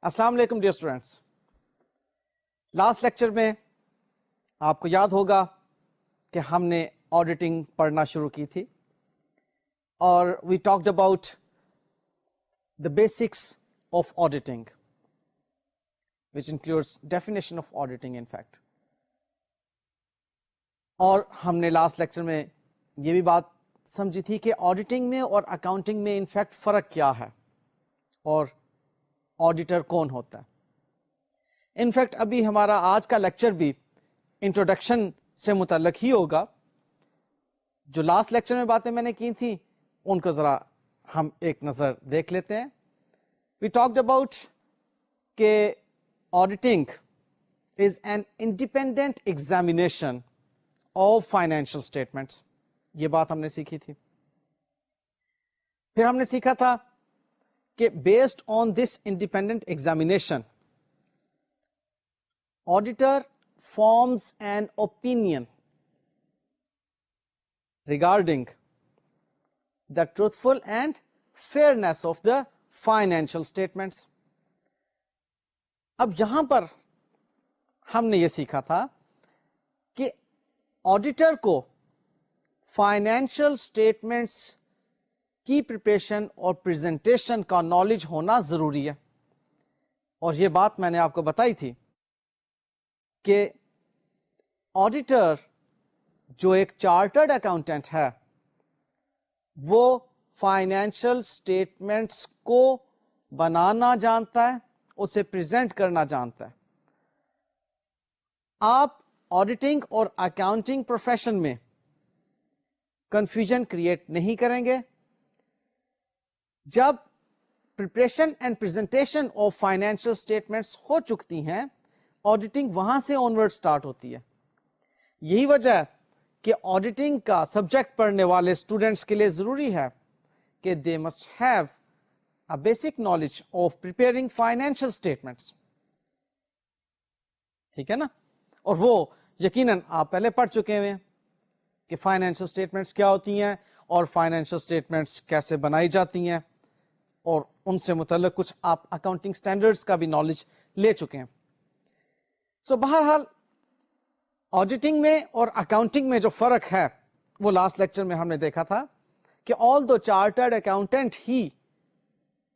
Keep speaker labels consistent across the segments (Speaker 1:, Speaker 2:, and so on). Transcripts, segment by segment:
Speaker 1: السلام علیکم dear students. Last lecture میں آپ کو یاد ہوگا کہ ہم نے آڈیٹنگ پڑھنا شروع کی تھی اور we talked about the basics of auditing which includes definition of auditing in fact. اور ہم نے لاسٹ لیکچر میں یہ بھی بات سمجھی تھی کہ آڈیٹنگ میں اور اکاؤنٹنگ میں انفیکٹ فرق کیا ہے اور آڈیٹر کون ہوتا ہے. انفیکٹ ابھی ہمارا آج کا لیکچر بھی انٹروڈکشن سے متعلق ہی ہوگا. جو لاسٹ لیکچر میں باتیں میں نے کی تھیں ان کو ذرا ہم ایک نظر دیکھ لیتے ہیں. وی ٹاکڈ اباؤٹ کہ auditing is an independent examination of financial statements. یہ بات ہم نے سیکھی تھی. پھر ہم نے سیکھا تھا کہ based on this independent examination auditor forms an opinion regarding the truthful and fairness of the financial statements. اب یہاں پر ہم نے یہ سیکھا تھا کہ آڈیٹر کو فائنینشیل اسٹیٹمنٹس کی پریپریشن اور پریزنٹیشن کا نالج ہونا ضروری ہے. اور یہ بات میں نے آپ کو بتائی تھی کہ آڈیٹر جو ایک چارٹرڈ اکاؤنٹنٹ ہے وہ فائنینشیل اسٹیٹمنٹس کو بنانا جانتا ہے, اسے پریزنٹ کرنا جانتا ہے. آپ آڈیٹنگ اور اکاؤنٹنگ پروفیشن میں کنفیوژن کریٹ نہیں کریں گے. جب preparation and presentation of financial statements ہو چکتی ہیں, آڈیٹنگ وہاں سے آنورڈ سٹارٹ ہوتی ہے. یہی وجہ ہے کہ آڈیٹنگ کا سبجیکٹ پڑھنے والے اسٹوڈنٹس کے لیے ضروری ہے کہ they must have a basic knowledge of preparing financial statements. ٹھیک ہے نا. اور وہ یقیناً آپ پہلے پڑھ چکے ہوئے ہیں کہ فائنینشیل اسٹیٹمنٹس کیا ہوتی ہیں اور فائنینشیل اسٹیٹمنٹس کیسے بنائی جاتی ہیں, اور ان سے متعلق کچھ آپ اکاؤنٹنگ سٹینڈرڈز کا بھی نالج لے چکے ہیں. سو بہرحال آڈیٹنگ میں اور اکاؤنٹنگ میں جو فرق ہے وہ لاسٹ لیکچر میں ہم نے دیکھا تھا کہ آل دو چارٹرڈ اکاؤنٹنٹ ہی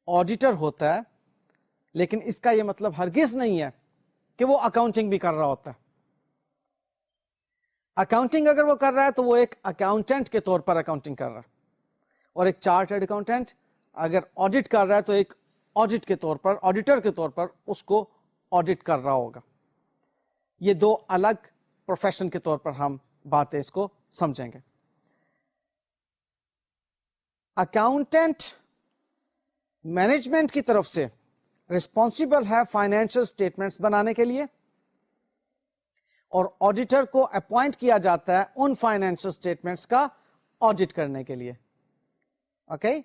Speaker 1: آڈیٹر ہوتا ہے, لیکن اس کا یہ مطلب ہرگز نہیں ہے کہ وہ اکاؤنٹنگ بھی کر رہا ہوتا ہے. اکاؤنٹنگ اگر وہ کر رہا ہے تو وہ ایک اکاؤنٹنٹ کے طور پر اکاؤنٹنگ کر رہا ہے, اور ایک چارٹرڈ اکاؤنٹنٹ اگر آڈٹ کر رہا ہے تو ایک آڈٹ کے طور پر, آڈیٹر کے طور پر اس کو آڈٹ کر رہا ہوگا. یہ دو الگ پروفیشن کے طور پر ہم باتیں اس کو سمجھیں گے. اکاؤنٹنٹ مینجمنٹ کی طرف سے ریسپانسبل ہے فائنینشیل اسٹیٹمنٹس بنانے کے لیے, اور آڈیٹر کو اپوائنٹ کیا جاتا ہے ان فائنینشیل اسٹیٹمنٹس کا آڈٹ کرنے کے لیے. اوکے.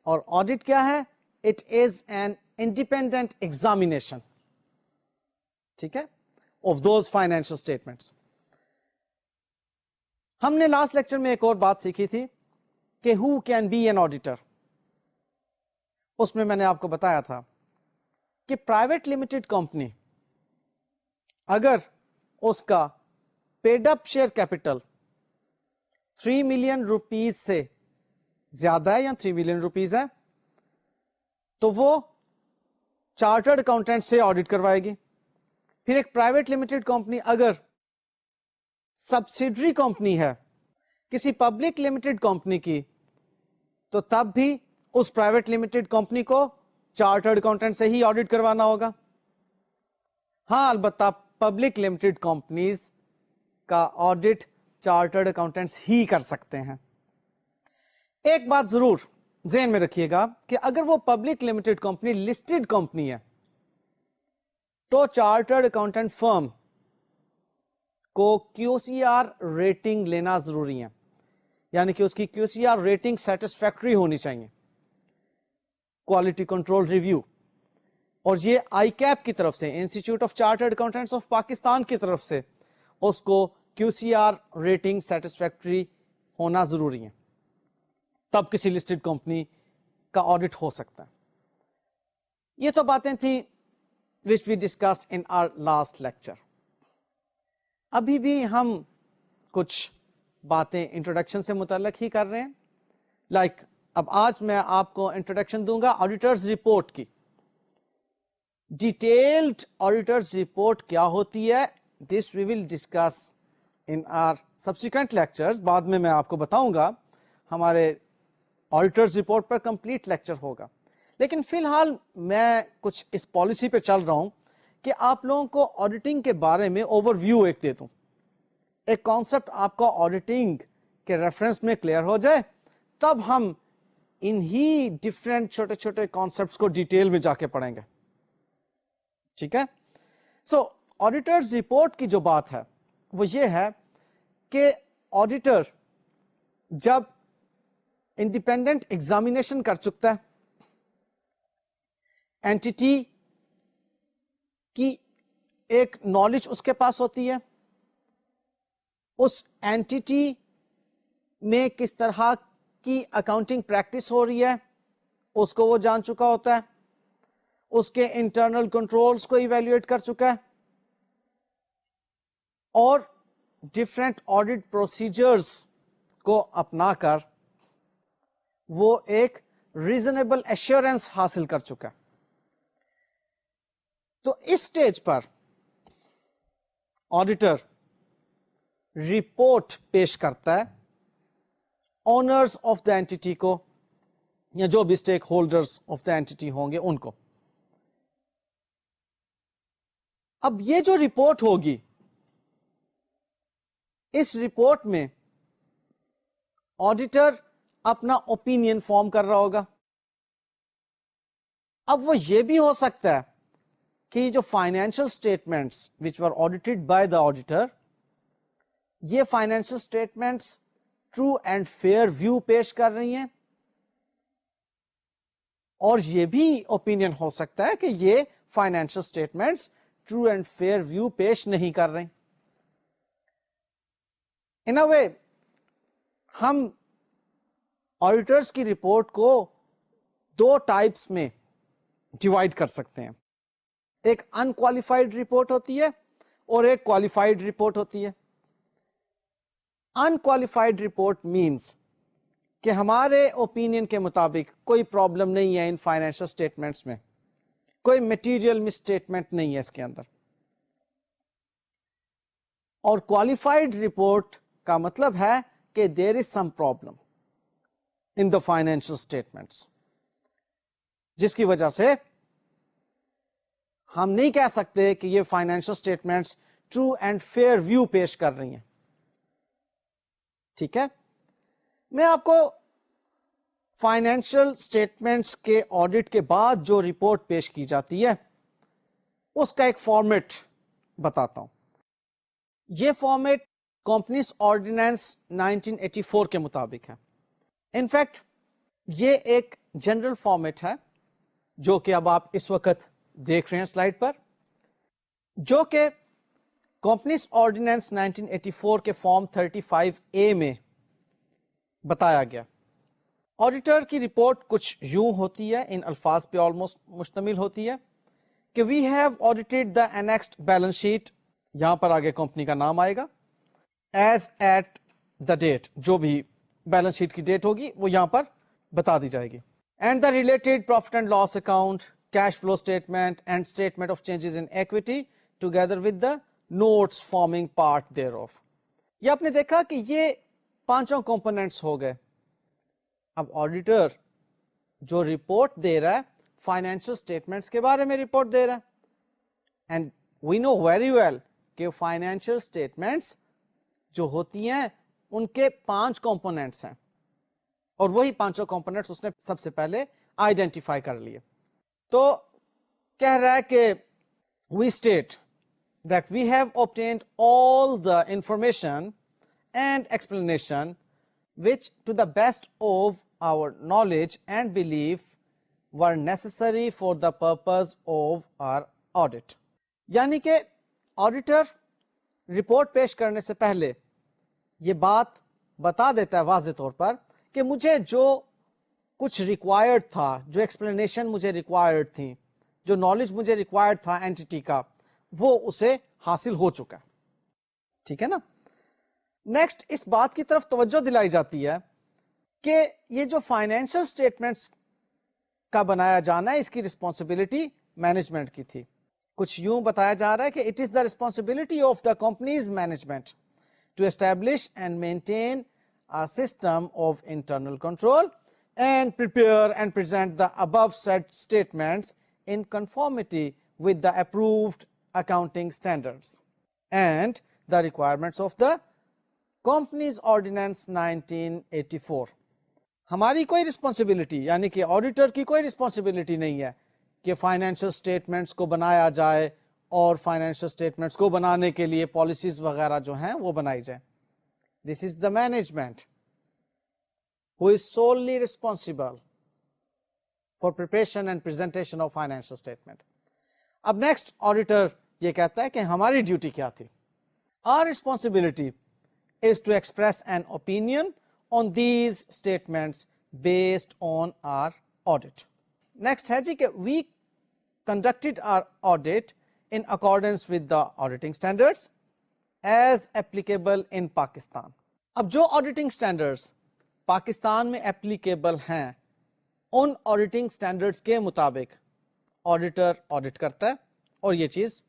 Speaker 1: اور آڈٹ کیا ہے؟ It is an independent examination, ٹھیک ہے, آف دوز فائنینشیل اسٹیٹمنٹس. ہم نے لاسٹ لیکچر میں ایک اور بات سیکھی تھی کہ who can be an auditor. اس میں نے آپ کو بتایا تھا کہ پرائیویٹ لمیٹڈ کمپنی اگر اس کا paid up share capital 3 million rupees سے زیادہ ہے یا 3 ملین روپیز ہے تو وہ چارٹرڈ اکاؤنٹنٹ سے آڈٹ کروائے گی. پھر ایک پرائیویٹ لمیٹڈ کمپنی اگر سبسیڈری کمپنی ہے کسی پبلک لمیٹڈ کمپنی کی تو تب بھی اس پرائیویٹ لمیٹڈ کمپنی کو چارٹرڈ اکاؤنٹنٹ سے ہی آڈٹ کروانا ہوگا. ہاں البتہ پبلک لمیٹڈ کمپنیز کا آڈٹ چارٹرڈ اکاؤنٹنٹس ہی کر سکتے ہیں. ایک بات ضرور ذہن میں رکھیے گا کہ اگر وہ public limited company listed company ہے تو چارٹرڈ اکاؤنٹنٹ فرم کو QCR ریٹنگ لینا ضروری ہے, یعنی کہ اس کی QCR ریٹنگ سیٹسفیکٹری ہونی چاہیے, کوالٹی کنٹرول ریویو. اور یہ آئی کیپ کی طرف سے, institute of chartered accountants of Pakistan کی طرف سے اس کو QCR ریٹنگ سیٹسفیکٹری ہونا ضروری ہے, تب کسی لسٹڈ کمپنی کا آڈٹ ہو سکتا ہے. یہ تو باتیں تھیں which we discussed in our last lecture. ابھی بھی ہم کچھ باتیں انٹروڈکشن سے متعلق ہی کر رہے ہیں. لائک اب آج میں آپ کو انٹروڈکشن دوں گا آڈیٹرز رپورٹ کی. ڈیٹیلڈ آڈیٹرز رپورٹ کیا ہوتی ہے, this we will discuss in our subsequent lectures. بعد میں آپ کو بتاؤں گا, ہمارے آڈیٹرز رپورٹ پر کمپلیٹ لیکچر ہوگا. لیکن فی الحال میں کچھ اس پالیسی پہ چل رہا ہوں کہ آپ لوگوں کو آڈیٹنگ کے بارے میں اوور ویو ایک دے دوں, ایک کانسیپٹ آپ کو آڈیٹنگ کے ریفرنس میں کلیئر ہو جائے, تب ہم انہی ڈفرینٹ چھوٹے چھوٹے کانسیپٹس کو ڈیٹیل میں جا کے پڑھیں گے. ٹھیک ہے. سو آڈیٹرز رپورٹ کی جو بات ہے وہ یہ ہے کہ آڈیٹر جب انڈیپینڈنٹ ایگزامینیشن کر چکتا ہے, اینٹیٹی کی ایک نالج اس کے پاس ہوتی ہے, اس اینٹیٹی میں کس طرح کی اکاؤنٹنگ پریکٹس ہو رہی ہے اس کو وہ جان چکا ہوتا ہے, اس کے انٹرنل کنٹرولز کو ایویلویٹ کر چکا ہے, اور ڈفرینٹ آڈٹ پروسیجرز کو اپنا کر وہ ایک ریزنیبل ایشورنس حاصل کر چکا ہے. تو اس سٹیج پر آڈیٹر رپورٹ پیش کرتا ہے اونرز آف دا اینٹی کو, یا جو بھی stake holders of the entity ہوں گے ان کو. اب یہ جو رپورٹ ہوگی, اس رپورٹ میں آڈیٹر اپنا اوپینین فارم کر رہا ہوگا. اب وہ یہ بھی ہو سکتا ہے کہ جو financial statements which were audited by the auditor, یہ financial statements true and fair view پیش کر رہی ہیں, اور یہ بھی اوپینین ہو سکتا ہے کہ یہ financial statements true and fair view پیش نہیں کر رہے. ان اے وے ہم آڈیٹرز کی رپورٹ کو دو ٹائپس میں ڈیوائڈ کر سکتے ہیں. ایک انکوالیفائڈ رپورٹ ہوتی ہے اور ایک کوالیفائڈ رپورٹ ہوتی ہے. انکوالیفائڈ رپورٹ مینس کہ ہمارے اوپینین کے مطابق کوئی پرابلم نہیں ہے ان فائنینشیل اسٹیٹمنٹس میں, کوئی میٹیریل مس اسٹیٹمنٹ نہیں ہے اس کے اندر. اور کوالیفائڈ رپورٹ کا مطلب ہے کہ there is some problem in the financial statements, جس کی وجہ سے ہم نہیں کہہ سکتے کہ یہ financial statements true and fair view پیش کر رہی ہیں. ٹھیک ہے. میں آپ کو فائنینشیل اسٹیٹمنٹس کے آڈٹ کے بعد جو رپورٹ پیش کی جاتی ہے اس کا ایک فارمیٹ بتاتا ہوں. یہ فارمیٹ کمپنیز آرڈیننس 1984 کے مطابق ہے. انفیکٹ یہ ایک جنرل فارمیٹ ہے جو کہ اب آپ اس وقت دیکھ رہے ہیں سلائڈ پر, جو کہ کمپنیز آرڈیننس 1984 کے فارم 35A میں بتایا گیا. آڈیٹر کی رپورٹ کچھ یوں ہوتی ہے, ان الفاظ پہ آلموسٹ مشتمل ہوتی ہے کہ we have audited the annexed balance sheet, یہاں پر آگے کمپنی کا نام آئے گا, ایز ایٹ دا ڈیٹ, جو بھی بیلنس شیٹ کی ڈیٹ ہوگی وہ یہاں پر بتا دی جائے گی, and the related profit and loss account, cash flow statement and statement of changes in equity together with the notes forming part thereof. یہ آپ نے دیکھا کہ یہ پانچوں کمپوننٹس ہو گئے. اب آڈیٹر جو رپورٹ دے رہا ہے فائنینشیل اسٹیٹمنٹس کے بارے میں رپورٹ دے رہا ہے, and we know very well کہ فائنینشیل اسٹیٹمنٹس جو ہوتی ہیں ان کے 5 کمپوننٹس ہیں, اور وہی پانچوں کمپوننٹس اس نے سب سے پہلے آئیڈینٹیفائی کر لیے. تو کہہ رہا ہے کہ we state that we have obtained all the information and explanation which to the best of our knowledge and belief were necessary for the purpose of our audit. یعنی کہ آڈیٹر رپورٹ پیش کرنے سے پہلے یہ بات بتا دیتا ہے واضح طور پر کہ مجھے جو کچھ ریکوائرڈ تھا, جو ایکسپلینیشن مجھے ریکوائرڈ تھی, جو نالج مجھے ریکوائرڈ تھا اینٹی کا وہ اسے حاصل ہو چکا ہے. ٹھیک ہے نا. نیکسٹ اس بات کی طرف توجہ دلائی جاتی ہے کہ یہ جو فائنینشیل اسٹیٹمنٹس کا بنایا جانا ہے اس کی رسپانسبلٹی مینجمنٹ کی تھی. کچھ یوں بتایا جا رہا ہے کہ it is the responsibility of the company's management to establish and maintain a system of internal control and prepare and present the above said statements in conformity with the approved accounting standards and the requirements of the Companies Ordinance 1984. ہماری کوئی responsibility یعنی کہ auditor کی کوئی responsibility نہیں ہے کہ financial statements کو بنایا جائے اور فائنینشیل اسٹیٹمنٹس کو بنانے کے لیے پالیسیز وغیرہ جو ہیں وہ بنائی جائیں. This is the management who is solely responsible for preparation and presentation of financial statement. اب next auditor یہ کہتا ہے کہ ہماری ڈیوٹی کیا تھی. Our responsibility is to express an opinion on these statements based on our audit. Next ہے جی کہ we conducted our audit in accordance with the auditing standards as applicable in Pakistan. اب جو آڈیٹنگ سٹینڈرڈز پاکستان میں applicable ہیں ان auditing standards کے مطابق auditor audit کرتا ہے اور یہ چیز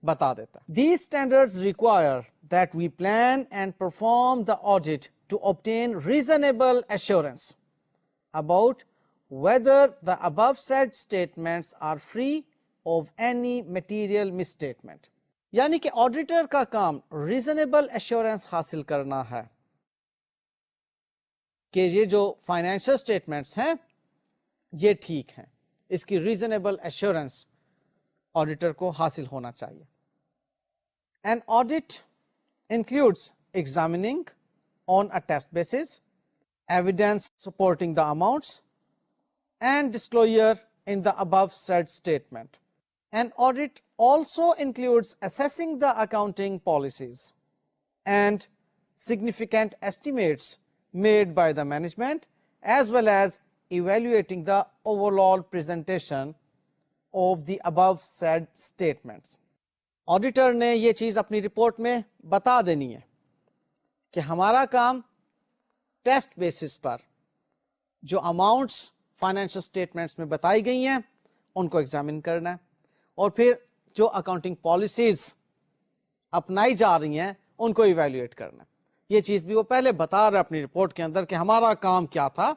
Speaker 1: بتا دیتا ہے. These standards require that we plan and perform the audit to obtain reasonable assurance about whether the above said statements are free of any material misstatement. یعنی کہ آڈیٹر کا کام ریزنیبل ایشورنس حاصل کرنا ہے کہ یہ جو فائنینشیل اسٹیٹمنٹس ہیں یہ ٹھیک ہیں. اس کی ریزنیبل ایشورنس آڈیٹر کو حاصل ہونا چاہیے. An audit includes examining on a test basis, evidence supporting the amounts, and disclosure in the above said statement. An audit also includes assessing the accounting policies and significant estimates made by the management as well as evaluating the overall presentation of the above said statements. Auditor نے یہ چیز اپنی report میں بتا دینی ہے کہ ہمارا کام ٹیسٹ بیسس پر جو اماؤنٹس فائنینشیل اسٹیٹمنٹس میں بتائی گئی ہیں ان کو ایگزامن کرنا ہے اور پھر جو اکاؤنٹنگ پالیسیز اپنائی جا رہی ہیں ان کو ایویلویٹ کرنا ہے. یہ چیز بھی وہ پہلے بتا رہا ہے اپنی رپورٹ کے اندر کہ ہمارا کام کیا تھا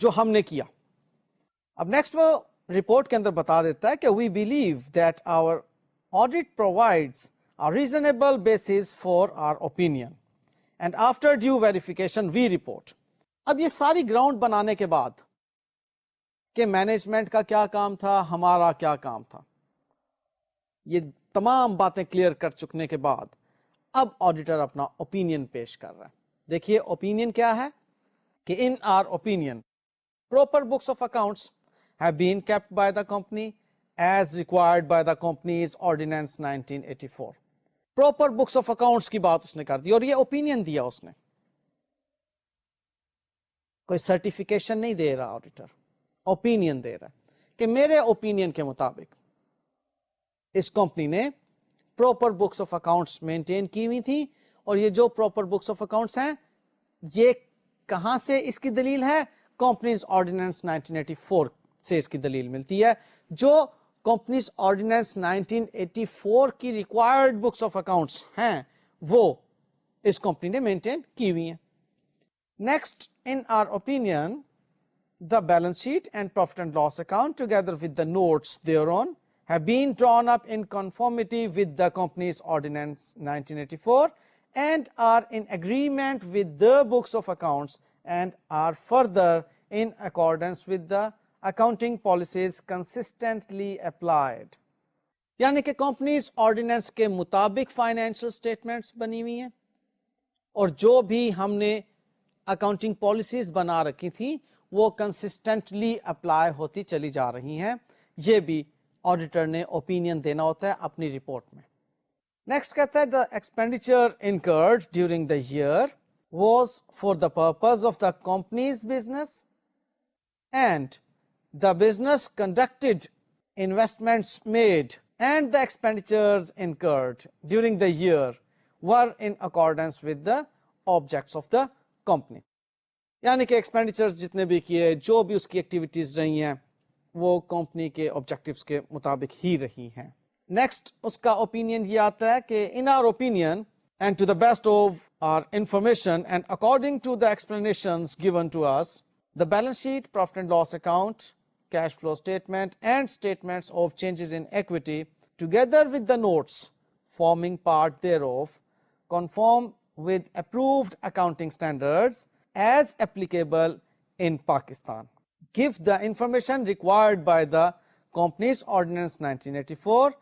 Speaker 1: جو ہم نے کیا. اب نیکسٹ وہ رپورٹ کے اندر بتا دیتا ہے کہ we believe that our audit provides a reasonable basis for our opinion and after due verification we report. اب یہ ساری گراؤنڈ بنانے کے بعد کہ مینجمنٹ کا کیا کام تھا ہمارا کیا کام تھا یہ تمام باتیں کلیئر کر چکنے کے بعد اب آڈیٹر اپنا اوپینین پیش کر رہا ہے. دیکھیے اوپینین کیا ہے کہ in our opinion proper books of accounts have been kept by the company as required by the Companies Ordinance 1984. Proper books of accounts کی بات اس نے کر دی اور یہ اوپینین دیا اس نے. کوئی سرٹیفکیشن نہیں دے رہا آڈیٹر, اوپینین دے رہا ہے کہ میرے اوپینین کے مطابق اس کمپنی نے proper books of accounts maintain کی ہوئی تھی اور یہ جو پراپر بکس آف اکاؤنٹس ہیں یہ کہاں سے اس کی دلیل ہے؟ کمپنیز آرڈیننس 1984 سے اس کی دلیل ملتی ہے. جو کمپنیز آرڈیننس 1984 کی ریکوائرڈ بکس آف اکاؤنٹس ہیں وہ اس کمپنی نے مینٹین کی ہوئی ہیں. Next, in our opinion the balance sheet and profit and loss account together with the notes thereon have been drawn up in conformity with the company's ordinance 1984 and are in agreement with the books of accounts and are further in accordance with the accounting policies consistently applied. یعنی کہ companies ordinance کے مطابق financial statements بنی ہوئی ہیں اور جو بھی ہم نے اکاؤنٹنگ پالیسیز بنا رکھی تھی وہ کنسسٹنٹلی اپلائی ہوتی چلی جا رہی ہیں. یہ بھی آڈیٹر نے اوپینین دینا ہوتا ہے اپنی رپورٹ میں. نیکسٹ کہتا ہے the expenditure incurred during the year was for the purpose of the company's business and the business conducted investments made and the expenditures incurred during the year were in accordance with the objects of the company. یعنی کہ expenditures جتنے بھی کیے, جو بھی اس کی activities رہی ہیں, وہ کمپنی کے آبجیکٹیوز کے مطابق ہی رہی ہیں. نیکسٹ اس کا اوپینین یہ آتا ہے کہ in our opinion and to the best of our information and according to the explanations given to us, the balance sheet, profit and loss account, cash flow statement and statements of changes in equity together with the notes forming part thereof conform with approved accounting standards as applicable in Pakistan. Give the information required by the Companies Ordinance 1984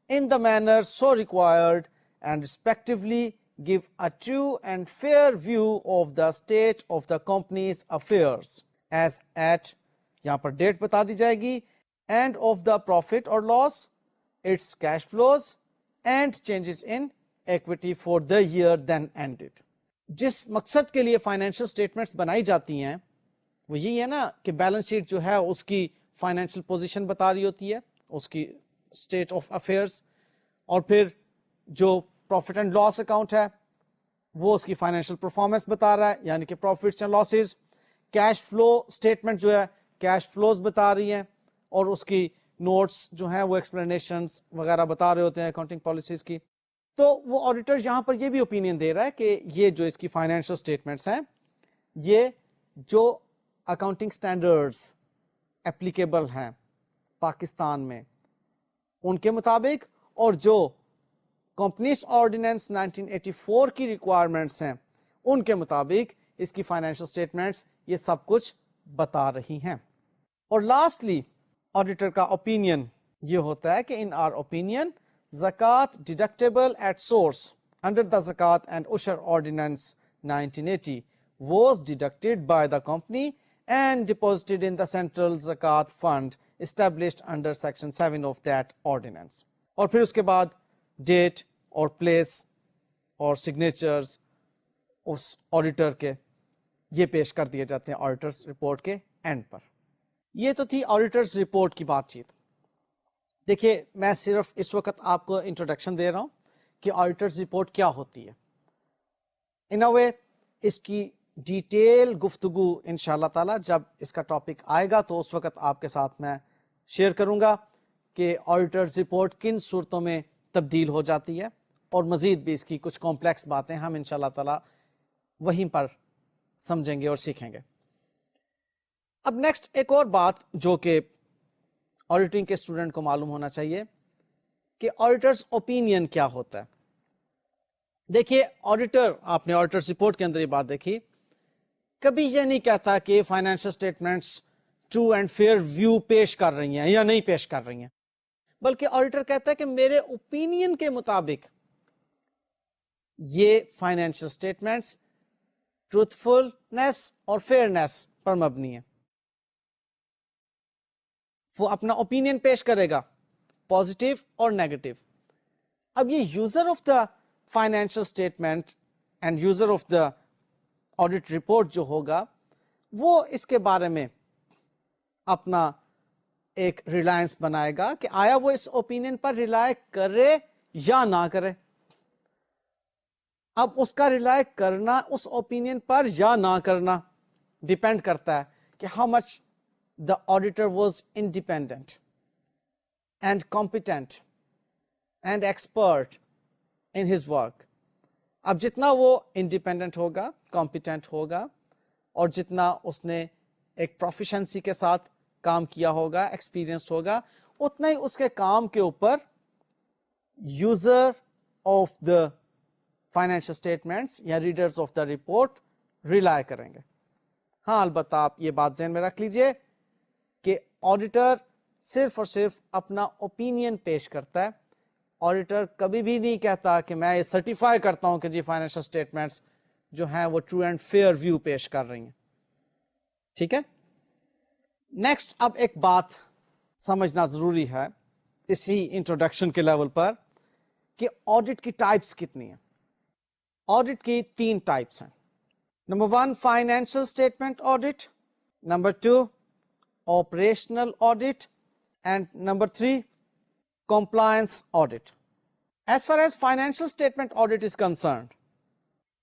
Speaker 1: in the manner so required and respectively give a true and fair view of the state of the company's affairs as at, یہاں پر date بتا دی جائے گی, and of the profit or loss, its cash flows and changes in equity for the year then ended. جس مقصد کے لیے financial statements بنائی جاتی ہیں وہ یہی ہے نا کہ بیلنس شیٹ جو ہے اس کی فائنینشیل پوزیشن بتا رہی ہوتی ہے, اس کی اسٹیٹ آف افیئرس, اور پھر جو پروفٹ اینڈ لاس اکاؤنٹ ہے وہ اس کی فائنینشیل پرفارمنس بتا رہا ہے, یعنی کہ profits and losses. Cash flow statement جو ہے کیش فلوز بتا رہی ہیں, اور اس کی نوٹس جو ہیں وہ ایکسپلینیشنز وغیرہ بتا رہے ہوتے ہیں اکاؤنٹنگ پالیسیز کی. تو وہ آڈیٹر یہاں پر یہ بھی اوپینین دے رہا ہے کہ یہ جو اس کی فائنینشیل اسٹیٹمنٹس ہیں یہ جو اکاؤنٹنگ اسٹینڈرڈس اپلیکیبل ہیں پاکستان میں ان کے مطابق, اور جو کمپنیز آرڈیننس 1984 کی ریکوائرمنٹس ہیں ان کے مطابق اس کی فائنینشیل اسٹیٹمنٹس یہ سب کچھ بتا رہی ہیں. اور لاسٹلی آڈیٹر کا اوپینین یہ ہوتا ہے کہ in our opinion zakat deductible at source under the Zakat and Ushr ordinance 1980 was deducted by the company and deposited in the central zakat fund established under section 7 of that ordinance. اور پھر اس کے بعد date اور پلیس اور سگنیچرز اس auditor کے یہ پیش کر دیے جاتے ہیں آڈیٹرز رپورٹ کے اینڈ پر. یہ تو تھی آڈیٹرز رپورٹ کی بات چیت. دیکھیے میں صرف اس وقت آپ کو انٹروڈکشن دے رہا ہوں کہ آڈیٹرز رپورٹ کیا ہوتی ہے. ان اے وے اس کی ڈیٹیل گفتگو انشاءاللہ تعالی جب اس کا ٹاپک آئے گا تو اس وقت آپ کے ساتھ میں شیئر کروں گا کہ آڈیٹرز رپورٹ کن صورتوں میں تبدیل ہو جاتی ہے, اور مزید بھی اس کی کچھ کمپلیکس باتیں ہم انشاءاللہ تعالی وہیں پر سمجھیں گے اور سیکھیں گے. اب نیکسٹ ایک اور بات جو کہ آڈیٹنگ کے اسٹوڈنٹ کو معلوم ہونا چاہیے کہ آڈیٹرز اوپینین کیا ہوتا ہے. دیکھیے آڈیٹر, آپ نے آڈیٹرز رپورٹ کے اندر یہ بات دیکھی, کبھی یہ نہیں کہتا کہ financial statements true and fair view پیش کر رہی ہیں یا نہیں پیش کر رہی ہیں, بلکہ آڈیٹر کہتا ہے کہ میرے اوپینین کے مطابق یہ فائنینشیل اسٹیٹمنٹس ٹروتھفلنس اور فیئرنس پر مبنی ہے. وہ اپنا اوپینین پیش کرے گا پازیٹیو اور نیگیٹو. اب یہ user of the financial statement and user of the audit report جو ہوگا وہ اس کے بارے میں اپنا ایک ریلائنس بنائے گا کہ آیا وہ اس اوپینین پر ریلائے کرے یا نہ کرے. اب اس کا ریلائے کرنا اس اوپینین پر یا نہ کرنا ڈیپینڈ کرتا ہے کہ how much the auditor was independent and competent and expert in his work. اب جتنا وہ انڈیپینڈنٹ ہوگا, کمپیٹنٹ ہوگا, اور جتنا اس نے ایک پروفیشنسی کے ساتھ کام کیا ہوگا, ایکسپیرینسڈ ہوگا, اتنا ہی اس کے کام کے اوپر user of the financial statements یا readers of the report rely کریں گے. ہاں البتہ آپ یہ بات ذہن میں رکھ لیجئے کہ آڈیٹر صرف اور صرف اپنا اوپینین پیش کرتا ہے. آڈیٹر کبھی بھی نہیں کہتا کہ میں یہ سرٹیفائی کرتا ہوں کہ جی فائنینشیل اسٹیٹمنٹس جو ہیں وہ ٹرو اینڈ فیئر ویو پیش کر رہی ہیں. ٹھیک ہے. نیکسٹ اب ایک بات سمجھنا ضروری ہے اسی انٹروڈکشن کے لیول پر کہ آڈٹ کی ٹائپس کتنی ہیں. آڈٹ کی 3 ٹائپس ہیں. Number 1 financial statement audit, number 2 operational audit, And number 3, compliance audit. As far as financial statement audit is concerned,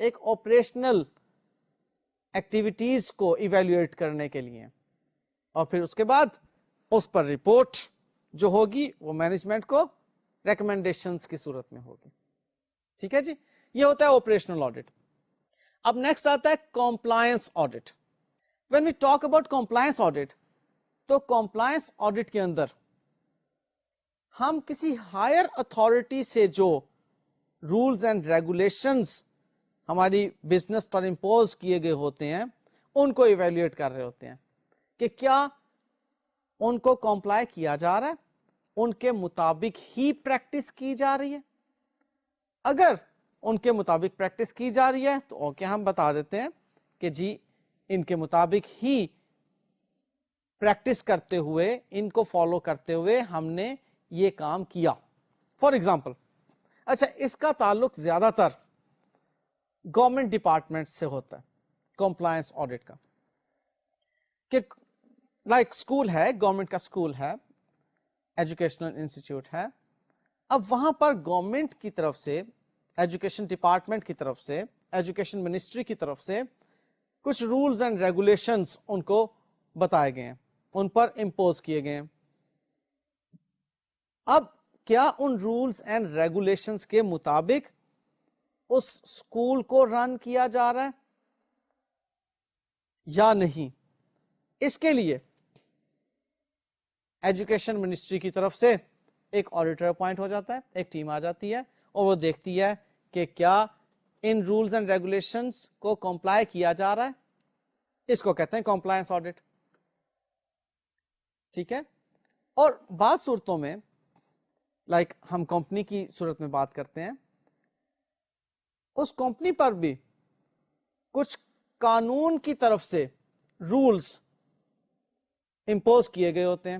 Speaker 1: ایک آپریشنل ایکٹیویٹیز کو ایویلویٹ کرنے کے لیے, اور پھر اس کے بعد اس پر رپورٹ جو ہوگی وہ مینجمنٹ کو ریکمنڈیشنز کی صورت میں ہوگی. ٹھیک ہے جی, یہ ہوتا ہے آپریشنل آڈٹ. اب نیکسٹ آتا ہے compliance audit. When we talk about compliance audit, تو کمپلائنس آڈٹ کے اندر ہم کسی ہائر اتھارٹی سے جو رولز اینڈ ریگولیشنز ہماری بزنس پر امپوز کیے گئے ہوتے ہیں ان کو ایویلویٹ کر رہے ہوتے ہیں کہ کیا ان کو کمپلائی کیا جا رہا ہے, ان کے مطابق ہی پریکٹس کی جا رہی ہے. اگر ان کے مطابق پریکٹس کی جا رہی ہے تو اوکے, ہم بتا دیتے ہیں کہ جی ان کے مطابق ہی پریکٹس کرتے ہوئے, ان کو فالو کرتے ہوئے ہم نے یہ کام کیا. فار ایگزامپل, اچھا اس کا تعلق زیادہ تر گورنمنٹ ڈپارٹمنٹ سے ہوتا ہے کمپلائنس آڈٹ کا, کہ لائک اسکول ہے, گورنمنٹ کا اسکول ہے, ایجوکیشنل انسٹیٹیوٹ ہے. اب وہاں پر گورنمنٹ کی طرف سے, ایجوکیشن ڈپارٹمنٹ کی طرف سے, ایجوکیشن منسٹری کی طرف سے کچھ رولز اینڈ ریگولیشنز ان کو بتائے گئے ہیں, ان پر امپوز کیے گئے ہیں. اب کیا ان رولز اینڈ ریگولیشنز کے مطابق اس اسکول کو رن کیا جا رہا ہے یا نہیں؟ اس کے لیے ایجوکیشن منسٹری کی طرف سے ایک آڈیٹر اپوائنٹ ہو جاتا ہے, ایک ٹیم آ جاتی ہے اور وہ دیکھتی ہے کہ کیا ان رولز اینڈ ریگولیشنز کو کمپلائی کیا جا رہا ہے. اس کو کہتے ہیں کمپلائنس آڈٹ. ٹھیک ہے. اور بعض صورتوں میں, لائک ہم کمپنی کی صورت میں بات کرتے ہیں, اس کمپنی پر بھی کچھ قانون کی طرف سے رولز امپوز کیے گئے ہوتے ہیں.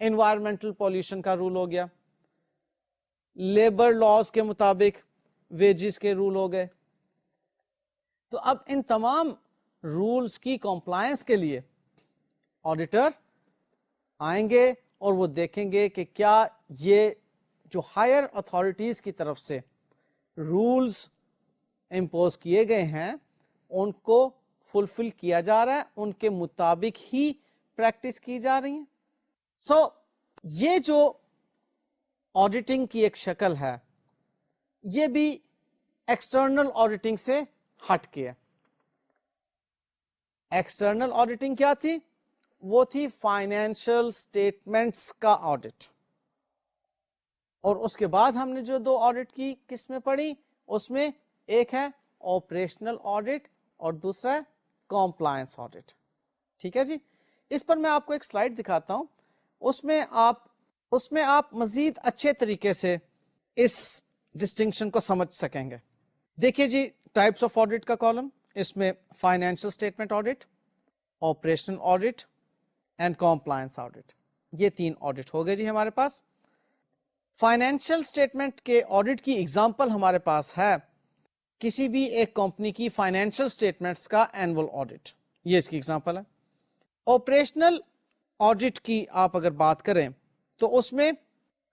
Speaker 1: انوائرمنٹل پولوشن کا رول ہو گیا, لیبر لاز کے مطابق ویجز کے رول ہو گئے. تو اب ان تمام رولز کی کمپلائنس کے لیے آڈیٹر آئیں گے اور وہ دیکھیں گے کہ کیا یہ جو ہائر اتھارٹیز کی طرف سے رولز امپوز کیے گئے ہیں ان کو فلفل کیا جا رہا ہے, ان کے مطابق ہی پریکٹس کی جا رہی ہیں. سو یہ جو آڈیٹنگ کی ایک شکل ہے یہ بھی ایکسٹرنل آڈیٹنگ سے ہٹ کے ہے. ایکسٹرنل آڈیٹنگ کیا تھی؟ وہ تھی فائنینشیل سٹیٹمنٹس کا آڈٹ. اور اس کے بعد ہم نے جو دو آڈٹ کی قسمیں پڑھی, اس میں ایک ہے آپریشنل آڈٹ اور دوسرا ہے کمپلائنس آڈٹ. ٹھیک ہے جی. اس پر میں آپ کو ایک سلائیڈ دکھاتا ہوں, اس میں آپ مزید اچھے طریقے سے اس ڈسٹنکشن کو سمجھ سکیں گے. دیکھیے جی, ٹائپس آف آڈٹ کا کالم, اس میں financial statement audit, operational audit and compliance audit, یہ تین آڈٹ ہو گئے جی ہمارے پاس. فائنینشیل سٹیٹمنٹ کے آڈٹ کی ایگزامپل ہمارے پاس ہے کسی بھی ایک کمپنی کی فائنینشیل سٹیٹمنٹس کا اینول آڈٹ, یہ اس کی ایگزامپل ہے. آپریشنل آڈٹ کی آپ اگر بات کریں تو اس میں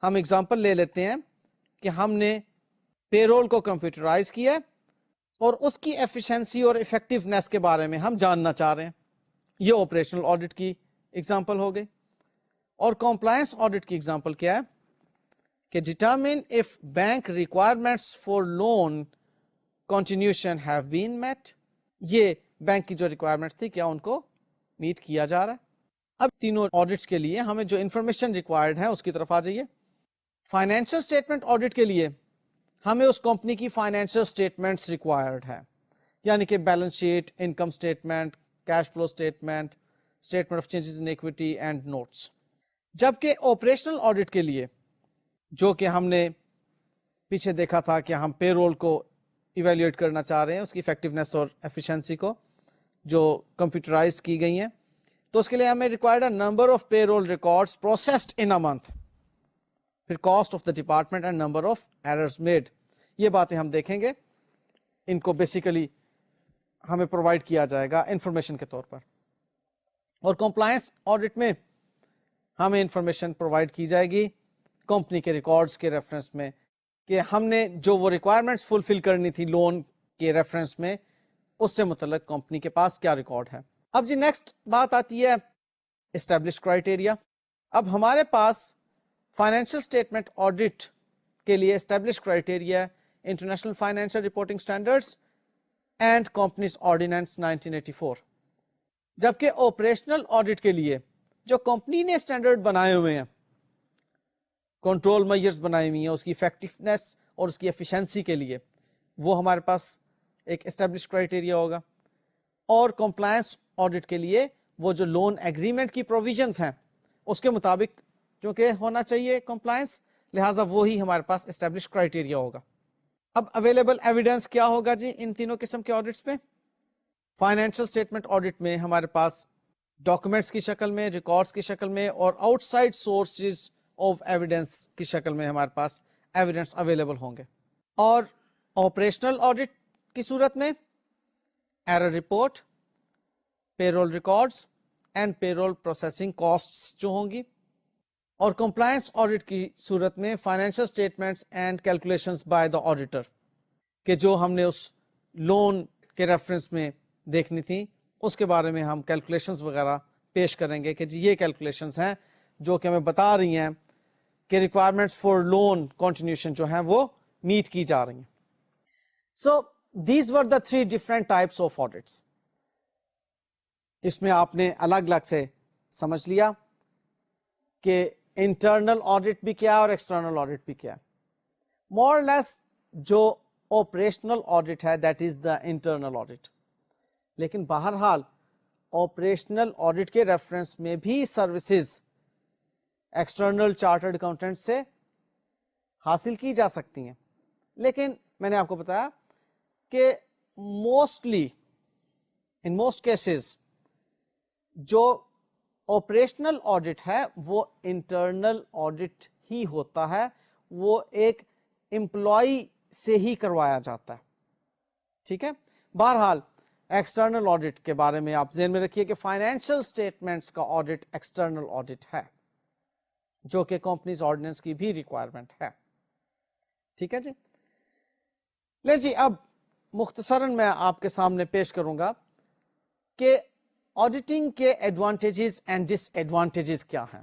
Speaker 1: ہم ایگزامپل لے لیتے ہیں کہ ہم نے پے رول کو کمپیوٹرائز کیا اور اس کی ایفیشنسی اور افیکٹونیس کے بارے میں ہم جاننا چاہ رہے ہیں, یہ آپریشنل آڈٹ کی ایگزامپل ہو گئی. اور کمپلائنس آڈٹ کی ایگزامپل کیا ہے کہ determine if bank requirements for loan continuation have been met, یہ بینک کی جو ریکوائرمنٹس تھی کیا ان کو میٹ کیا جا رہا ہے. اب تینوں آڈٹس کے لیے ہمیں جو انفارمیشن ریکوائرڈ ہے اس کی طرف آ جائیے. فائنینشیل اسٹیٹمنٹ آڈٹ کے لیے ہمیں اس کمپنی کی فائنینشیل اسٹیٹمنٹس ریکوائرڈ ہے, یعنی کہ balance sheet, income statement, cash flow statement, statement of changes in equity and notes. جبکہ آپریشنل آڈٹ کے لیے, جو کہ ہم نے پیچھے دیکھا تھا کہ ہم پے رول کو ایویلویٹ کرنا چاہ رہے ہیں, اس کی افیکٹونیس اور ایفیشنسی کو جو کمپیوٹرائز کی گئی ہیں, تو اس کے لیے ہمیں ریکوائرڈ ہے number of payroll records processed in a month, پھر cost of the department and number of errors made. یہ باتیں ہم دیکھیں گے, ان کو بیسیکلی ہمیں پرووائڈ کیا جائے گا انفارمیشن کے طور پر. اور کمپلائنس آڈٹ میں ہمیں انفارمیشن پرووائڈ کی جائے گی کمپنی کے ریکارڈز کے ریفرنس میں کہ ہم نے جو وہ ریکوائرمنٹس فلفل کرنی تھی لون کے ریفرنس میں اس سے متعلق کمپنی کے پاس کیا ریکارڈ ہے. اب جی نیکسٹ بات آتی ہے اسٹیبلش کرائٹیریا. اب ہمارے پاس فائنینشیل اسٹیٹمنٹ آڈٹ کے لیے establish criteria international financial reporting standards and companies ordinance 1984. جبکہ آپریشنل آڈٹ کے لیے جو کمپنی نے اسٹینڈرڈ بنائے ہوئے ہیں, کنٹرول میجرز بنائی ہوئی ہیں اس کی افیکٹونیس اور اس کی ایفیشنسی کے لیے, وہ ہمارے پاس ایک اسٹیبلش کرائٹیریا ہوگا. اور کمپلائنس آڈٹ کے لیے وہ جو لون ایگریمنٹ کی پروویژنس ہیں اس کے مطابق چونکہ ہونا چاہیے کمپلائنس, لہٰذا وہی ہمارے پاس اسٹیبلش کرائٹیریا ہوگا. اب اویلیبل ایویڈنس کیا ہوگا جی ان تینوں قسم کے آڈٹس میں؟ فائنینشیل اسٹیٹمنٹ آڈٹ میں ہمارے پاس ڈاکومنٹس کی شکل میں, ریکارڈز کی شکل میں اور out side sources of evidence کی شکل میں ہمارے پاس ایویڈنس اویلیبل ہوں گے. اور آپریشنل آڈٹ کی صورت میں error report, payroll records and payroll processing costs جو ہوں گی. اور کمپلائنس آڈٹ کی صورت میں financial statements and calculations by the auditor, کہ جو ہم نے اس لون کے ریفرنس میں دیکھنی تھی اس کے بارے میں ہم کیلکولیشنز وغیرہ پیش کریں گے کہ جی یہ کیلکولیشنز ہیں جو کہ ہمیں بتا رہی ہیں کہ ریکوائرمنٹس فار لون کنٹینیوشن جو ہیں وہ میٹ کی جا رہی ہیں. So these were the 3 different types of audits. اس میں آپ نے الگ الگ سے سمجھ لیا کہ انٹرنل آڈٹ بھی کیا اور ایکسٹرنل آڈٹ بھی کیا. مور لیس جو آپریشنل آڈٹ ہے that is the internal audit. لیکن بہرحال آپریشنل آڈٹ کے ریفرنس میں بھی سروسز ایکسٹرنل چارٹرڈ اکاؤنٹنٹ سے حاصل کی جا سکتی ہیں. لیکن میں نے آپ کو بتایا کہ موسٹلی ان موسٹ کیسز جو آپریشنل آڈٹ ہے وہ انٹرنل آڈٹ ہی ہوتا ہے, وہ ایک امپلائی سے ہی کروایا جاتا ہے. ٹھیک ہے. بہرحال ایکسٹرنل آڈٹ کے بارے میں آپ ذہن میں رکھیے کہ فائنینشیل اسٹیٹمنٹس کا آڈٹ ایکسٹرنل آڈٹ ہے جو کہ کمپنیز آرڈیننس کی بھی ریکوائرمنٹ ہے. ٹھیک ہے جی. لے جی اب مختصراً میں آپ کے سامنے پیش کروں گا کہ آڈیٹنگ کے ایڈوانٹیجز اینڈ ڈس ایڈوانٹیجز کیا ہیں.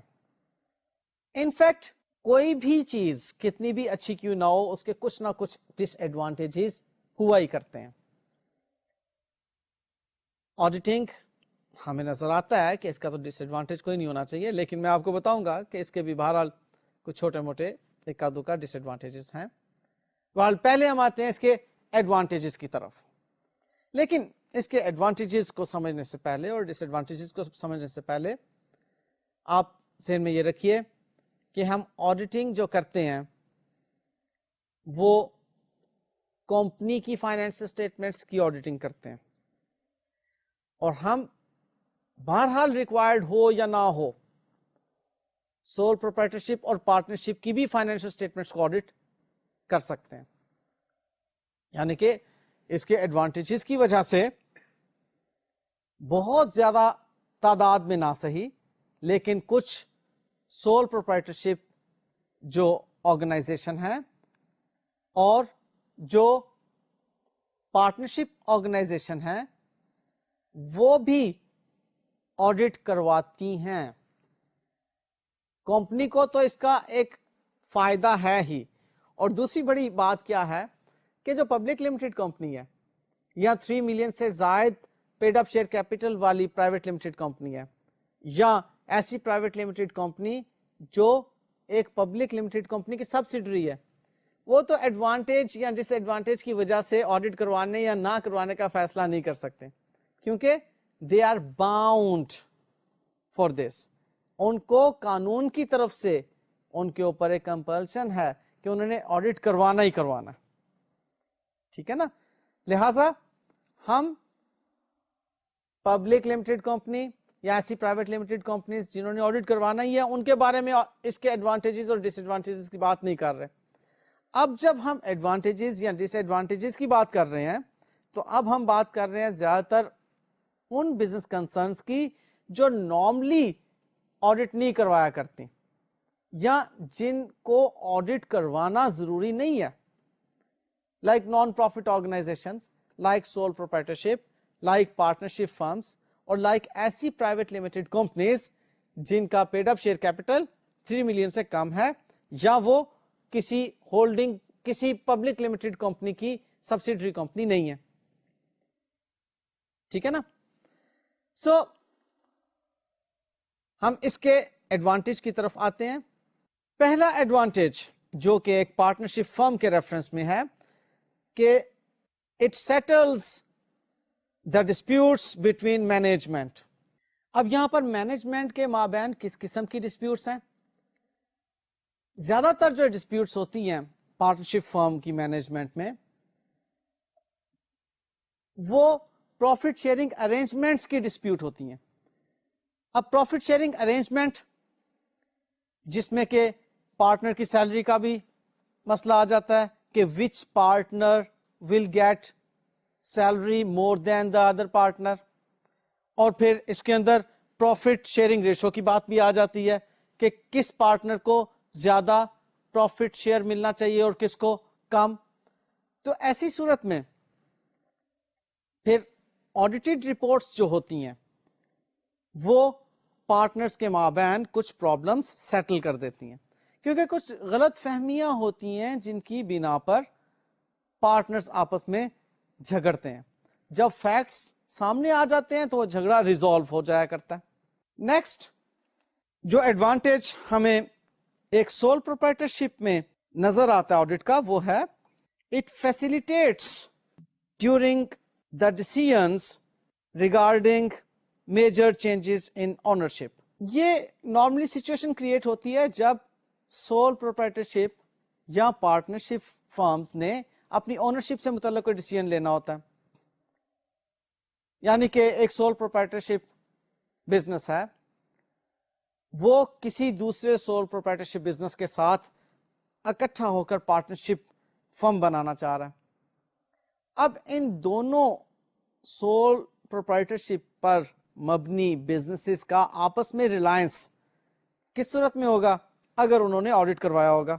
Speaker 1: انفیکٹ کوئی بھی چیز کتنی بھی اچھی کیوں نہ ہو اس کے کچھ نہ کچھ ڈس ایڈوانٹیجز ہوا ہی کرتے ہیں. آڈیٹنگ ہمیں نظر آتا ہے کہ اس کا تو ڈس ایڈوانٹیج کوئی نہیں ہونا چاہیے, لیکن میں آپ کو بتاؤں گا کہ اس کے بھی بہرحال کچھ چھوٹے موٹے ایک آدھو کا ڈس ایڈوانٹیجز ہیں. بہرحال پہلے ہم آتے ہیں اس کے ایڈوانٹیجز کی طرف. لیکن اس کے ایڈوانٹیجز کو سمجھنے سے پہلے اور ڈس ایڈوانٹیجز کو سمجھنے سے پہلے آپ ذہن میں یہ رکھیے کہ ہم آڈیٹنگ جو کرتے ہیں وہ کمپنی کی فائنینشیل اسٹیٹمنٹس کی آڈیٹنگ کرتے ہیں, اور ہم بہرحال ریکوائرڈ ہو یا نہ ہو سول پروپرائٹرشپ اور پارٹنرشپ کی بھی فائنینشیل اسٹیٹمنٹس کو آڈٹ کر سکتے ہیں. یعنی کہ اس کے ایڈوانٹیجز کی وجہ سے بہت زیادہ تعداد میں نہ صحیح لیکن کچھ سول پروپرائٹرشپ جو آرگنائزیشن ہے اور جو پارٹنرشپ آرگنائزیشن ہے وہ بھی آڈٹ کرواتی ہیں. کمپنی کو تو اس کا ایک فائدہ ہے ہی, اور دوسری بڑی بات کیا ہے کہ جو پبلک لمیٹڈ کمپنی ہے یا 3 ملین سے زائد پیڈ اپ شیئر کیپٹل والی پرائیویٹ لمیٹڈ کمپنی ہے, یا ایسی پرائیویٹ لمیٹڈ کمپنی جو ایک پبلک لمیٹڈ کمپنی کی سبسیڈری ہے, وہ تو ایڈوانٹیج یا ڈس ایڈوانٹیج کی وجہ سے آڈٹ کروانے یا نہ کروانے کا فیصلہ نہیں کر سکتے, کیونکہ they are bound for this. ان کو قانون کی طرف سے ان کے اوپر ایک کمپلشن ہے کہ انہوں نے آڈٹ کروانا ہی کروانا. ٹھیک ہے نا. لہذا ہم پبلک لمیٹڈ کمپنی یا ایسی پرائیویٹ لمیٹڈ کمپنیز جنہوں نے آڈٹ کروانا ہی ہے ان کے بارے میں اس کے ایڈوانٹیجز اور ڈس ایڈوانٹیجز کی بات نہیں کر رہے. اب جب ہم ایڈوانٹیجز یا ڈس ایڈوانٹیجز کی بات کر رہے ہیں تو اب ہم بات کر رہے ہیں زیادہ تر ان بزنس کنسرنز کی جو نارملی آڈٹ نہیں کروایا کرتی یا جن کو آڈٹ کروانا ضروری نہیں ہے, like non profit organizations. like sole proprietorship, like partnership firms اور like ایسی پرائیویٹ لمیٹڈ کمپنیز جن کا paid up share capital 3 million سے کم ہے یا وہ کسی ہولڈنگ کسی پبلک لمیٹڈ کمپنی کی سبسیڈری کمپنی نہیں ہے. ٹھیک ہے نا. سو ہم اس کے ایڈوانٹیج کی طرف آتے ہیں. پہلا ایڈوانٹیج جو کہ ایک پارٹنرشپ فرم کے ریفرنس میں ہے کہ it سیٹلز the disputes between management. اب یہاں پر مینجمنٹ کے مابین کس قسم کی ڈسپیوٹس ہیں؟ زیادہ تر جو ڈسپیوٹس ہوتی ہیں پارٹنرشپ فرم کی مینجمنٹ میں وہ پروفٹ شیئرنگ ارینجمنٹس کی ڈسپیوٹ ہوتی ہیں. اب پروفٹ شیئرنگ ارینجمنٹ جس میں کہ پارٹنر کی سیلری کا بھی مسئلہ آ جاتا ہے کہ which partner will get salary more than the other partner, اور پھر اس کے اندر پروفٹ شیئرنگ ریشو کی بات بھی آ جاتی ہے کہ کس پارٹنر کو زیادہ پروفٹ شیئر ملنا چاہیے اور کس کو کم. تو ایسی صورت میں پھر آڈیٹڈ رپورٹس جو ہوتی ہیں وہ پارٹنرز کے مابین کچھ پرابلمز سیٹل کر دیتی ہیں, کیونکہ کچھ غلط فہمیاں ہوتی ہیں جن کی بنا پر پارٹنرز آپس میں جھگڑتے ہیں. جب فیکٹس سامنے آ جاتے ہیں تو وہ جھگڑا ریزالو ہو جایا کرتا ہے. نیکسٹ جو ایڈوانٹیج ہمیں ایک سول پروپرائٹرشپ میں نظر آتا ہے آڈٹ کا وہ ہے it facilitates during the decisions regarding major changes in ownership. یہ نارملی سچویشن کریٹ ہوتی ہے جب سول پروپرائٹرشپ یا پارٹنرشپ فرمز نے اپنی اونرشپ سے متعلق کوئی ڈیسیژن لینا ہوتا ہے. یعنی کہ ایک سول پروپرائٹرشپ بزنس ہے, وہ کسی دوسرے سول پروپرائٹرشپ بزنس کے ساتھ اکٹھا ہو کر پارٹنرشپ فرم بنانا چاہ رہا ہے. اب ان دونوں سول پروپرائٹرشپ پر مبنی بزنسز کا آپس میں ریلائنس کس صورت میں ہوگا؟ اگر انہوں نے آڈٹ کروایا ہوگا.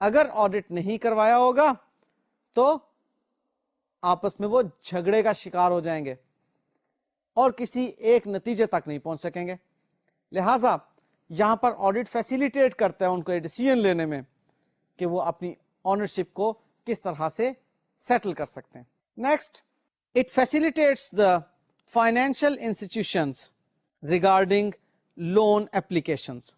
Speaker 1: اگر آڈٹ نہیں کروایا ہوگا تو آپس میں وہ جھگڑے کا شکار ہو جائیں گے اور کسی ایک نتیجے تک نہیں پہنچ سکیں گے. لہذا یہاں پر آڈٹ فیسیلیٹیٹ کرتا ہے ان کو یہ ڈیسیژن لینے میں کہ وہ اپنی اونرشپ کو کس طرح سے سیٹل کر سکتے ہیں. Next it facilitates the financial institutions regarding loan applications.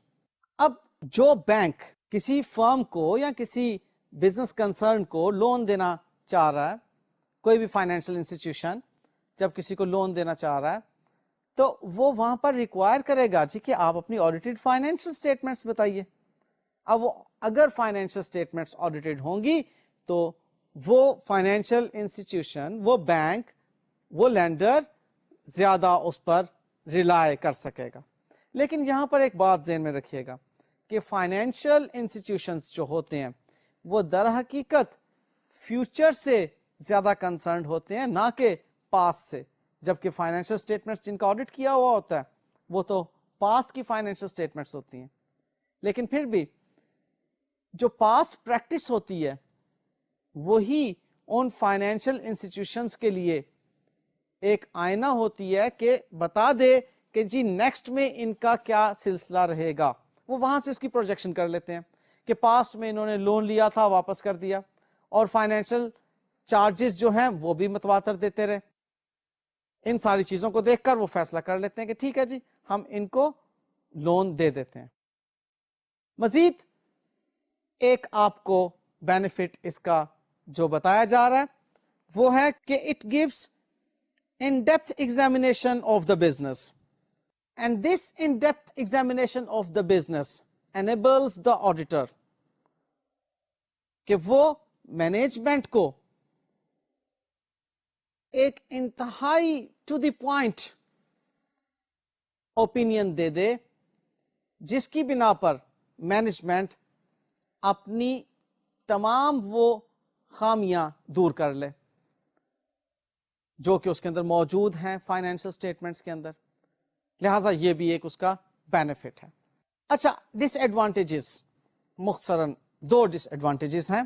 Speaker 1: اب جو بینک کسی فرم کو یا کسی بزنس کنسرن کو لون دینا چاہ رہا ہے, کوئی بھی فائنینشیل انسٹیٹیوشن جب کسی کو لون دینا چاہ رہا ہے تو وہ وہاں پر ریکوائر کرے گا جی کہ آپ اپنی آڈیٹڈ فائنینشیل سٹیٹمنٹس بتائیے. اب وہ اگر فائنینشیل سٹیٹمنٹس آڈیٹڈ ہوں گی تو وہ فائنینشیل انسٹیٹیوشن, وہ بینک, وہ لینڈر زیادہ اس پر ریلائے کر سکے گا. لیکن یہاں پر ایک بات ذہن میں رکھیے گا کہ فائنینشیل انسٹیٹیوشنز جو ہوتے ہیں وہ در حقیقت فیوچر سے زیادہ کنسرنڈ ہوتے ہیں نہ کہ پاسٹ سے, جبکہ فائنینشیل سٹیٹمنٹس جن کا آڈٹ کیا ہوا ہوتا ہے وہ تو پاسٹ کی فائنینشیل سٹیٹمنٹس ہوتی ہیں. لیکن پھر بھی جو پاسٹ پریکٹس ہوتی ہے وہی ان فائنینشیل انسٹیٹیوشنز کے لیے ایک آئینہ ہوتی ہے کہ بتا دے کہ جی نیکسٹ میں ان کا کیا سلسلہ رہے گا. وہ وہاں سے اس کی پروجیکشن کر لیتے ہیں کہ پاسٹ میں انہوں نے لون لیا تھا واپس کر دیا, اور فائنینشیل چارجز جو ہیں وہ بھی متواتر دیتے رہے. ان ساری چیزوں کو دیکھ کر وہ فیصلہ کر لیتے ہیں کہ ٹھیک ہے جی ہم ان کو لون دے دیتے ہیں. مزید ایک آپ کو بینیفٹ اس کا جو بتایا جا رہا ہے وہ ہے کہ it gives in depth examination of the business, and this in depth examination of the business enables the auditor کہ وہ مینجمنٹ کو ایک انتہائی ٹو دی پوائنٹ اوپینین دے دے جس کی بنا پر مینجمنٹ اپنی تمام وہ خامیاں دور کر لے جو کہ اس کے اندر موجود ہیں فائنینشیل سٹیٹمنٹس کے اندر. لہٰذا یہ بھی ایک اس کا بینیفٹ ہے. اچھا, ڈس ایڈوانٹیجز مختصراً 2 ڈس ایڈوانٹیجز ہیں.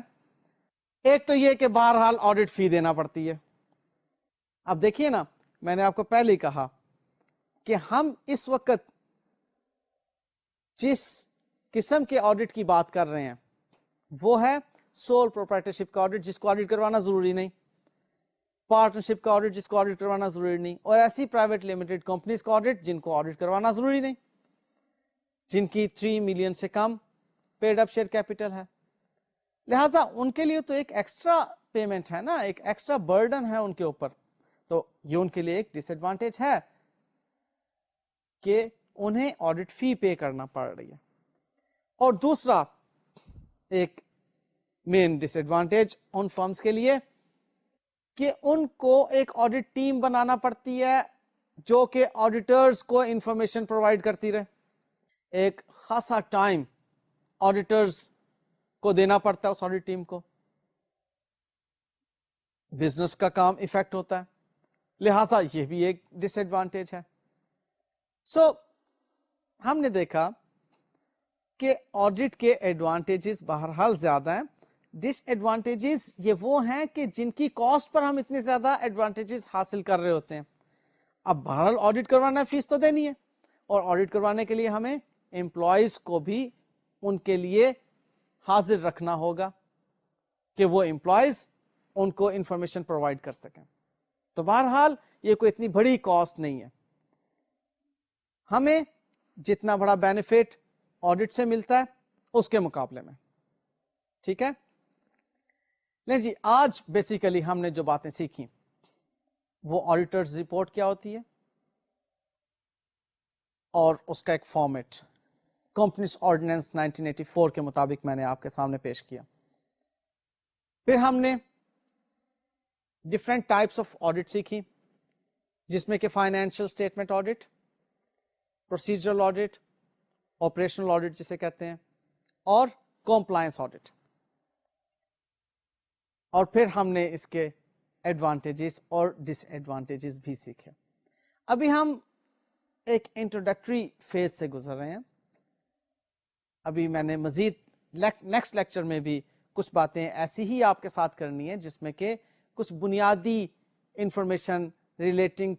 Speaker 1: ایک تو یہ کہ بہرحال آڈٹ فی دینا پڑتی ہے. اب دیکھیے نا، میں نے آپ کو پہلے ہی کہا کہ ہم اس وقت جس قسم کے آڈٹ کی بات کر رہے ہیں وہ ہے سول پروپرائٹرشپ کا آڈٹ، جس کو آڈٹ کروانا ضروری نہیں، پارٹنرشپ کا آڈٹ جس کو آڈٹ کروانا ضروری نہیں، اور ایسی پرائیویٹ لمیٹڈ کمپنیز کا آڈٹ جن کو آڈٹ کروانا ضروری نہیں، جن کی 3 ملین سے کم پیڈ اپ شیئر کیپٹل ہے. لہٰذا ان کے لیے تو ایک ایکسٹرا پیمنٹ ہے نا، ایک ایکسٹرا برڈن ہے ان کے اوپر. تو یہ ان کے لیے ایک ڈس ایڈوانٹیج ہے کہ انہیں آڈٹ فی پے کرنا پڑ رہی ہے. اور دوسرا ایک مین ڈس ایڈوانٹیج ان فرمز کے لیے کہ ان کو ایک آڈٹ ٹیم بنانا پڑتی ہے جو کہ آڈیٹرز کو انفارمیشن پرووائڈ کرتی رہے. ایک خاصا ٹائم آڈیٹرز کو دینا پڑتا ہے اس آڈٹ ٹیم کو، بزنس کا کام افیکٹ ہوتا ہے. لہذا یہ بھی ایک ڈس ایڈوانٹیج ہے. سو ہم نے دیکھا کہ آڈٹ کے ایڈوانٹیجز بہرحال زیادہ ہیں. ڈس ایڈوانٹیجز یہ وہ ہیں کہ جن کی کاسٹ پر ہم اتنے زیادہ ایڈوانٹیجز حاصل کر رہے ہوتے ہیں. اب بہرحال آڈٹ کروانا ہے، فیس تو دینی ہے، اور آڈٹ کروانے کے لیے ہمیں امپلائیز کو بھی ان کے لیے حاضر رکھنا ہوگا کہ وہ امپلائیز ان کو انفارمیشن پرووائڈ کر سکیں. تو بہرحال یہ کوئی اتنی بڑی کاسٹ نہیں ہے. ہمیں جتنا بڑا بینیفٹ آڈٹ سے ملتا ہے اس کے مقابلے میں. ٹھیک ہے، نہیں جی، آج بیسیکلی ہم نے جو باتیں سیکھی وہ آڈیٹرز رپورٹ کیا ہوتی ہے اور اس کا ایک فارمیٹ کمپنیز آرڈیننس 1984 کے مطابق میں نے آپ کے سامنے پیش کیا. پھر ہم نے ڈفرینٹ ٹائپس آف آڈٹ سیکھی، جس میں کہ financial statement audit, procedural audit, operational audit جسے کہتے ہیں، اور کمپلائنس آڈٹ. اور پھر ہم نے اس کے ایڈوانٹیجز اور ڈس ایڈوانٹیجز بھی سیکھے. ابھی ہم ایک انٹروڈکٹری فیز سے گزر رہے ہیں. ابھی میں نے مزید نیکسٹ لیکچر میں بھی کچھ باتیں ایسی ہی آپ کے ساتھ کرنی ہے جس میں کہ کچھ بنیادی انفارمیشن ریلیٹنگ